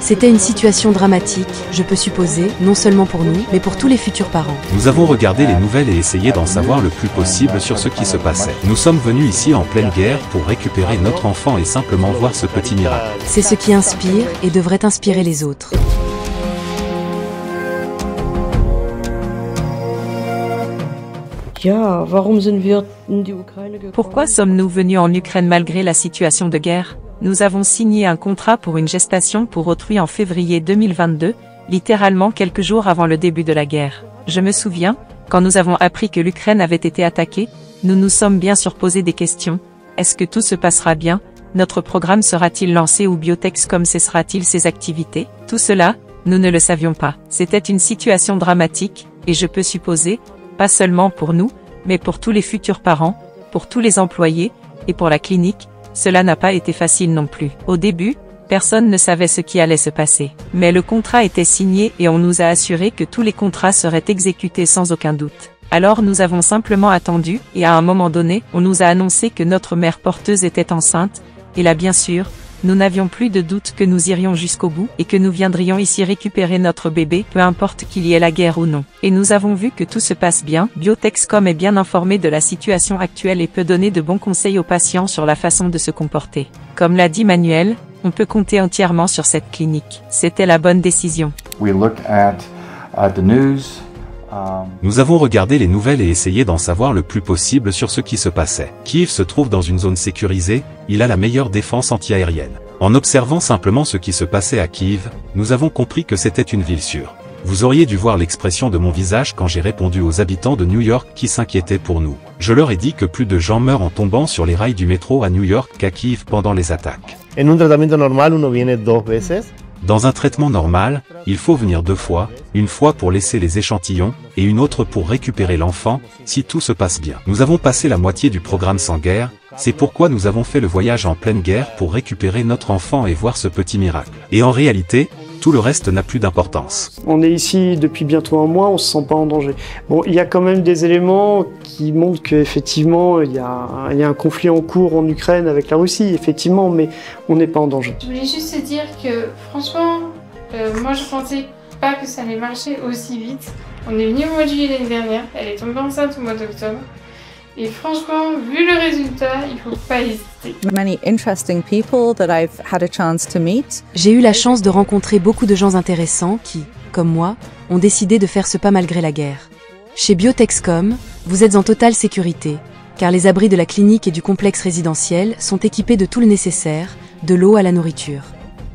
C'était une situation dramatique, je peux supposer, non seulement pour nous, mais pour tous les futurs parents. Nous avons regardé les nouvelles et essayé d'en savoir le plus possible sur ce qui se passait. Nous sommes venus ici en pleine guerre pour récupérer notre enfant et simplement voir ce petit miracle. C'est ce qui inspire et devrait inspirer les autres. Pourquoi sommes-nous venus en Ukraine malgré la situation de guerre? Nous avons signé un contrat pour une gestation pour autrui en février 2022, littéralement quelques jours avant le début de la guerre. Je me souviens, quand nous avons appris que l'Ukraine avait été attaquée, nous nous sommes bien sûr posé des questions. Est-ce que tout se passera bien? Notre programme sera-t-il lancé ou Biotexcom cessera-t-il ses activités? Tout cela, nous ne le savions pas. C'était une situation dramatique, et je peux supposer, pas seulement pour nous, mais pour tous les futurs parents, pour tous les employés, et pour la clinique, cela n'a pas été facile non plus. Au début, personne ne savait ce qui allait se passer. Mais le contrat était signé et on nous a assuré que tous les contrats seraient exécutés sans aucun doute. Alors nous avons simplement attendu, et à un moment donné, on nous a annoncé que notre mère porteuse était enceinte, et là bien sûr, nous n'avions plus de doute que nous irions jusqu'au bout et que nous viendrions ici récupérer notre bébé, peu importe qu'il y ait la guerre ou non. Et nous avons vu que tout se passe bien. Biotexcom est bien informé de la situation actuelle et peut donner de bons conseils aux patients sur la façon de se comporter. Comme l'a dit Manuel, on peut compter entièrement sur cette clinique. C'était la bonne décision. Nous avons regardé les nouvelles et essayé d'en savoir le plus possible sur ce qui se passait. Kiev se trouve dans une zone sécurisée, il a la meilleure défense antiaérienne. En observant simplement ce qui se passait à Kiev, nous avons compris que c'était une ville sûre. Vous auriez dû voir l'expression de mon visage quand j'ai répondu aux habitants de New York qui s'inquiétaient pour nous. Je leur ai dit que plus de gens meurent en tombant sur les rails du métro à New York qu'à Kiev pendant les attaques. En un tratamiento normal, uno viene 2 veces. Dans un traitement normal, il faut venir 2 fois, une fois pour laisser les échantillons, et une autre pour récupérer l'enfant, si tout se passe bien. Nous avons passé la moitié du programme sans guerre, c'est pourquoi nous avons fait le voyage en pleine guerre pour récupérer notre enfant et voir ce petit miracle. Et en réalité, tout le reste n'a plus d'importance. On est ici depuis bientôt un mois, on se sent pas en danger. Bon, il y a quand même des éléments qui montrent qu'effectivement, il y a un conflit en cours en Ukraine avec la Russie, effectivement, mais on n'est pas en danger. Je voulais juste te dire que, franchement, moi je pensais pas que ça allait marcher aussi vite. On est venu au mois de juillet l'année dernière, elle est tombée enceinte au mois d'octobre. Et franchement, vu le résultat, il faut pas hésiter. J'ai eu la chance de rencontrer beaucoup de gens intéressants qui, comme moi, ont décidé de faire ce pas malgré la guerre. Chez Biotexcom, vous êtes en totale sécurité, car les abris de la clinique et du complexe résidentiel sont équipés de tout le nécessaire, de l'eau à la nourriture.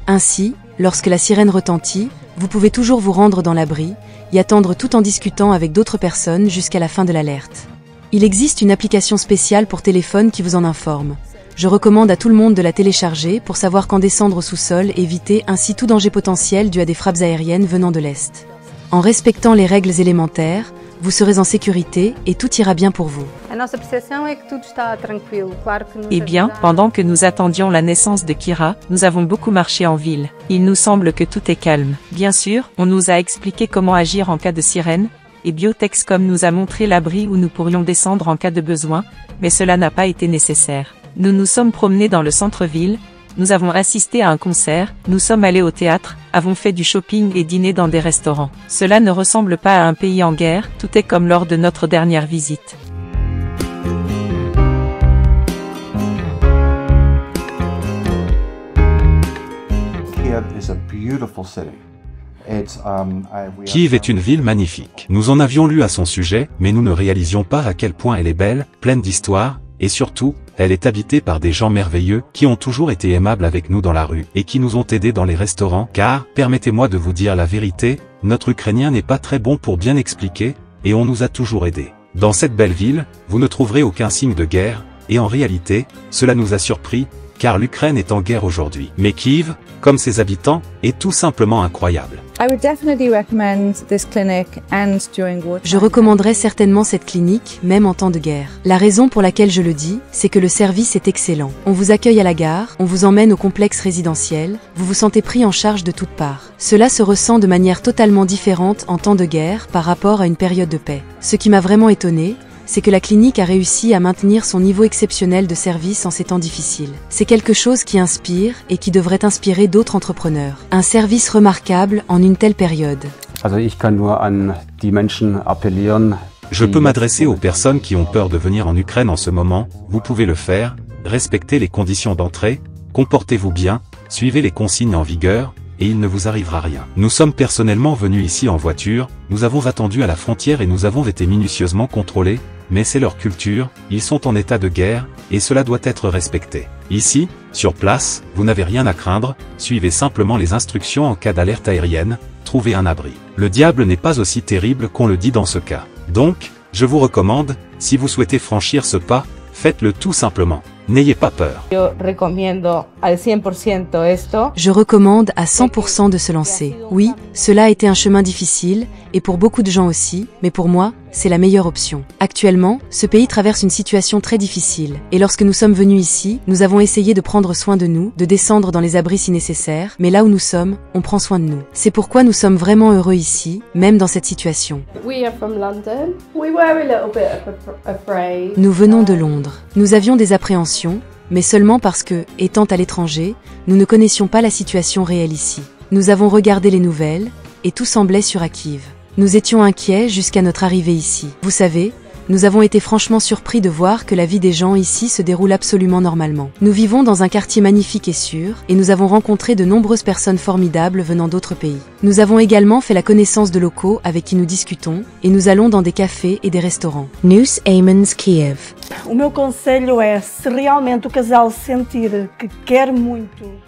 Ainsi, lorsque la sirène retentit, vous pouvez toujours vous rendre dans l'abri, y attendre tout en discutant avec d'autres personnes jusqu'à la fin de l'alerte. Il existe une application spéciale pour téléphone qui vous en informe. Je recommande à tout le monde de la télécharger pour savoir quand descendre au sous-sol et éviter ainsi tout danger potentiel dû à des frappes aériennes venant de l'Est. En respectant les règles élémentaires, vous serez en sécurité et tout ira bien pour vous. Eh bien, pendant que nous attendions la naissance de Kira, nous avons beaucoup marché en ville. Il nous semble que tout est calme. Bien sûr, on nous a expliqué comment agir en cas de sirène, et Biotexcom nous a montré l'abri où nous pourrions descendre en cas de besoin, mais cela n'a pas été nécessaire. Nous nous sommes promenés dans le centre-ville, nous avons assisté à un concert, nous sommes allés au théâtre, avons fait du shopping et dîné dans des restaurants. Cela ne ressemble pas à un pays en guerre, tout est comme lors de notre dernière visite. Kiev is a beautiful city. Kiev est une ville magnifique. Nous en avions lu à son sujet, mais nous ne réalisions pas à quel point elle est belle, pleine d'histoire, et surtout, elle est habitée par des gens merveilleux, qui ont toujours été aimables avec nous dans la rue, et qui nous ont aidés dans les restaurants, car, permettez-moi de vous dire la vérité, notre ukrainien n'est pas très bon pour bien expliquer, et on nous a toujours aidés. Dans cette belle ville, vous ne trouverez aucun signe de guerre, et en réalité, cela nous a surpris, car l'Ukraine est en guerre aujourd'hui. Mais Kiev, comme ses habitants, est tout simplement incroyable. Je recommanderais certainement cette clinique, même en temps de guerre. La raison pour laquelle je le dis, c'est que le service est excellent. On vous accueille à la gare, on vous emmène au complexe résidentiel, vous vous sentez pris en charge de toutes parts. Cela se ressent de manière totalement différente en temps de guerre par rapport à une période de paix. Ce qui m'a vraiment étonné, c'est que la clinique a réussi à maintenir son niveau exceptionnel de service en ces temps difficiles. C'est quelque chose qui inspire et qui devrait inspirer d'autres entrepreneurs. Un service remarquable en une telle période. Also ich kann nur an die Menschen appellieren. Je peux m'adresser aux personnes qui ont peur de venir en Ukraine en ce moment, vous pouvez le faire, respectez les conditions d'entrée, comportez-vous bien, suivez les consignes en vigueur, et il ne vous arrivera rien. Nous sommes personnellement venus ici en voiture, nous avons attendu à la frontière et nous avons été minutieusement contrôlés, mais c'est leur culture, ils sont en état de guerre, et cela doit être respecté. Ici, sur place, vous n'avez rien à craindre, suivez simplement les instructions en cas d'alerte aérienne, trouvez un abri. Le diable n'est pas aussi terrible qu'on le dit dans ce cas. Donc, je vous recommande, si vous souhaitez franchir ce pas, faites-le tout simplement. N'ayez pas peur. Je recommande à 100% de se lancer. Oui, cela a été un chemin difficile, et pour beaucoup de gens aussi, mais pour moi, c'est la meilleure option. Actuellement, ce pays traverse une situation très difficile, et lorsque nous sommes venus ici, nous avons essayé de prendre soin de nous, de descendre dans les abris si nécessaire, mais là où nous sommes, on prend soin de nous. C'est pourquoi nous sommes vraiment heureux ici, même dans cette situation. Nous venons de Londres. Nous avions des appréhensions, mais seulement parce que, étant à l'étranger, nous ne connaissions pas la situation réelle ici. Nous avons regardé les nouvelles, et tout semblait sur Kyiv. Nous étions inquiets jusqu'à notre arrivée ici. Vous savez, nous avons été franchement surpris de voir que la vie des gens ici se déroule absolument normalement. Nous vivons dans un quartier magnifique et sûr, et nous avons rencontré de nombreuses personnes formidables venant d'autres pays. Nous avons également fait la connaissance de locaux avec qui nous discutons, et nous allons dans des cafés et des restaurants. News Aemons Kiev.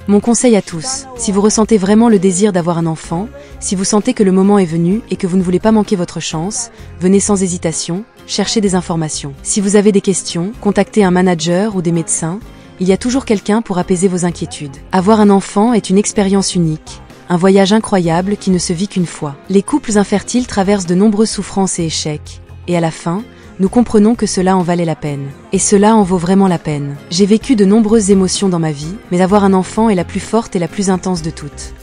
Mon conseil à tous, si vous ressentez vraiment le désir d'avoir un enfant, si vous sentez que le moment est venu et que vous ne voulez pas manquer votre chance, venez sans hésitation, cherchez des informations. Si vous avez des questions, contactez un manager ou des médecins, il y a toujours quelqu'un pour apaiser vos inquiétudes. Avoir un enfant est une expérience unique, un voyage incroyable qui ne se vit qu'une fois. Les couples infertiles traversent de nombreuses souffrances et échecs, et à la fin, nous comprenons que cela en valait la peine. Et cela en vaut vraiment la peine. J'ai vécu de nombreuses émotions dans ma vie, mais avoir un enfant est la plus forte et la plus intense de toutes.